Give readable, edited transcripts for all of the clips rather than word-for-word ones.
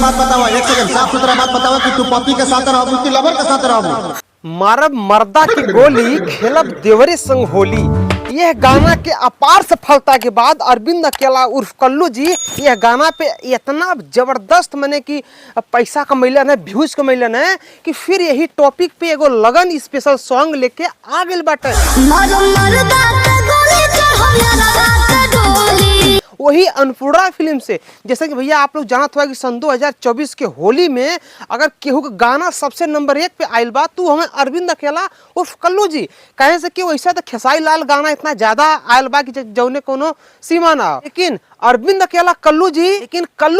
बात बताओ, एक सेकंड, साफ सुथरा बात बताओ कि तू पति के साथ रहबू कि लवर के साथ रहबू? मारब मर्दा की गोली, खेलब देवरे संग होली। यह गाना के अपार सफलता के बाद अरविंद अकेला उर्फ कल्लू जी यह गाना पे इतना जबरदस्त मने कि पैसा कमैलन है, व्यूज कमैलन है कि फिर यही टॉपिक पे एगो लगन स्पेशल सॉन्ग लेके आ गइल बाटे। वही अन्नपूर्णा फिल्म से, जैसे कि भैया आप लोग जानत हुआ कि सन 2024 के होली में अगर केहू का गाना सबसे नंबर 1 पे आयल बा तो हमें अरविंद अकेला उर्फ कल्लू जी कहे से कि वैसा तो खेसारी लाल गाना इतना ज्यादा आयल बा कि जौने कोनो सीमा ना, लेकिन अरविंद अकेला कल्लू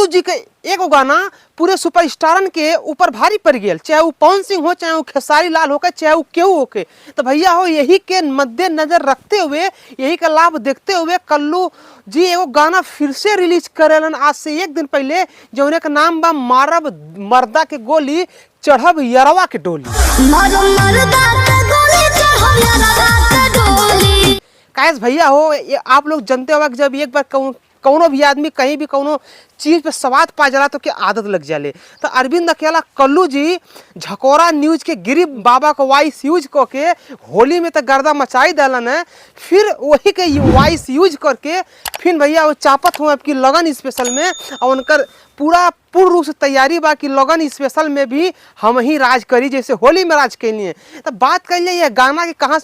जी के एगो गाना पूरे सुपरस्टारन के ऊपर भारी पड़ गया, चाहे वो पवन सिंह हो, चाहे वो खेसारी लाल हो, चाहे वो केहू होके। तो भैया हो यही के मद्देनजर रखते हुए, यही का लाभ देखते हुए कल्लू जी एगो गाना फिर से रिलीज करेलन आज से 1 दिन पहले, जौने का नाम बा मारब मर्दा के गोली चढ़ब यरवा के डोली। कैस भैया हो आप लोग जानते हो कि जब एक बार कौनो भी आदमी कहीं भी कौनो चीज पे स्वाद पा जाला तो क्या आदत लग जाले। तो अरविंद अकेला कल्लू जी झकोरा न्यूज के गिरी बाबा को वॉइस यूज करके होली में तो गर्दा मचाई डालन है, फिर वही के वॉइस यूज करके फिर भैया वो चापत हुआ आपकी लगन स्पेशल में, और उनकर पूर्ण रूप से तैयारी बा कि लगन स्पेशल में भी हम ही राज करी जैसे होली में राज कैली है। तो बात कर लिया गाना के कहाँ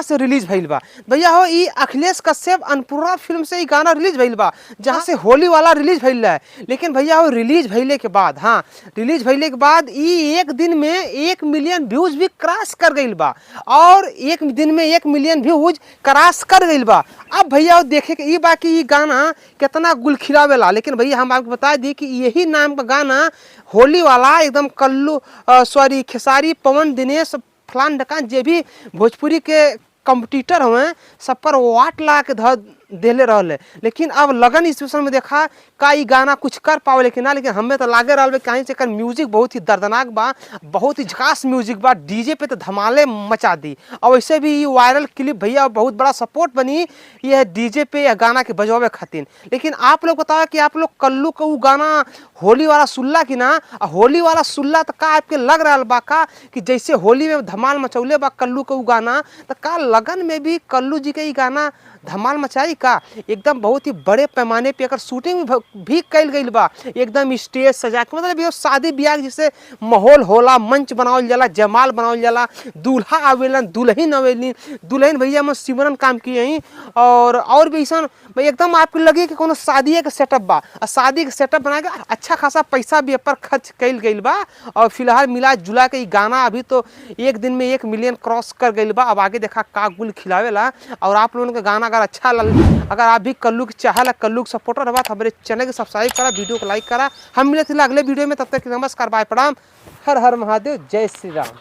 से रिलीज भइल बा भैया हो, ई अखिलेश कश्यप अन्नपूर्णा फिल्म से ही गाना रिलीज भइल बा, जहाँ से होली वाला रिलीज भइल है। लेकिन भैया हो रिलीज भइले के बाद ई 1 दिन में 1 मिलियन व्यूज भी क्रॉस कर गइल बा, और 1 दिन में 1 मिलियन व्यूज क्रॉस कर गइल बा। अब भैया हो देखे के ई बा कि ई गाना कितना गुल खिलावेला। लेकिन भैया हम आपको बता दी कि यही नाम का गाना होली वाला एकदम खेसारी पवन दिनेश फलान ढकान जे भी भोजपुरी के कंपटीटर हुए सब पर वाट ला के देले रहले। लेकिन अब लगन स्पेशल में देखा का ई गाना कुछ कर पावे, लेकिन ना, लेकिन हमें तो लागे रहा कहीं से म्यूजिक बहुत ही दर्दनाक बा, बहुत ही झकास म्यूजिक बा, डीजे पे तो धमाले मचा दी। और वैसे भी ये वायरल क्लिप भैया बहुत बड़ा सपोर्ट बनी ये डीजे पे या गाना के बजावे खातिर। लेकिन आप लोग बताओ कि आप लोग कल्लू का वो गाना होली वाला सुल्ला की ना, होली वाला सुल्ला तो का आपके लग रहा बा का कि जैसे होली में धमाल मचौले बा कल्लू का वो गाना, तो का लगन में भी कल्लू जी का ये गाना धमाल मचाई का। एकदम बहुत ही बड़े पैमाने पे अगर शूटिंग भी कैल गई बा, एकदम स्टेज सजा के, मतलब ये शादी ब्याह जैसे माहौल होला, मंच बनावल जाला, जमाल बनावल जाला, दूल्हा आवेलन, दुल्हन आवेलिन, दुल्हन भैया में सिमरन काम किए ही, और भी ऐसा एकदम आपको लगे कि कोनो शादी के सेटअप बा, शादी के सेटअप बना के अच्छा खासा पैसा भी पर खर्च कैल गई बा। और फिलहाल मिला जुला के गाना अभी तो 1 दिन में 1 मिलियन क्रॉस कर गई बा। अब आगे देखा का गुल खिलावेला। और आप लोगों का गाना अगर अच्छा अगर आप भी कल्लू के चाहेला, कल्लू के सपोर्टर रहा तो हमारे चैनल को सब्सक्राइब करा, वीडियो को लाइक करा। हम मिले थे अगले वीडियो में, तब तक नमस्कार, बाय, प्रणाम, हर हर महादेव, जय श्री राम।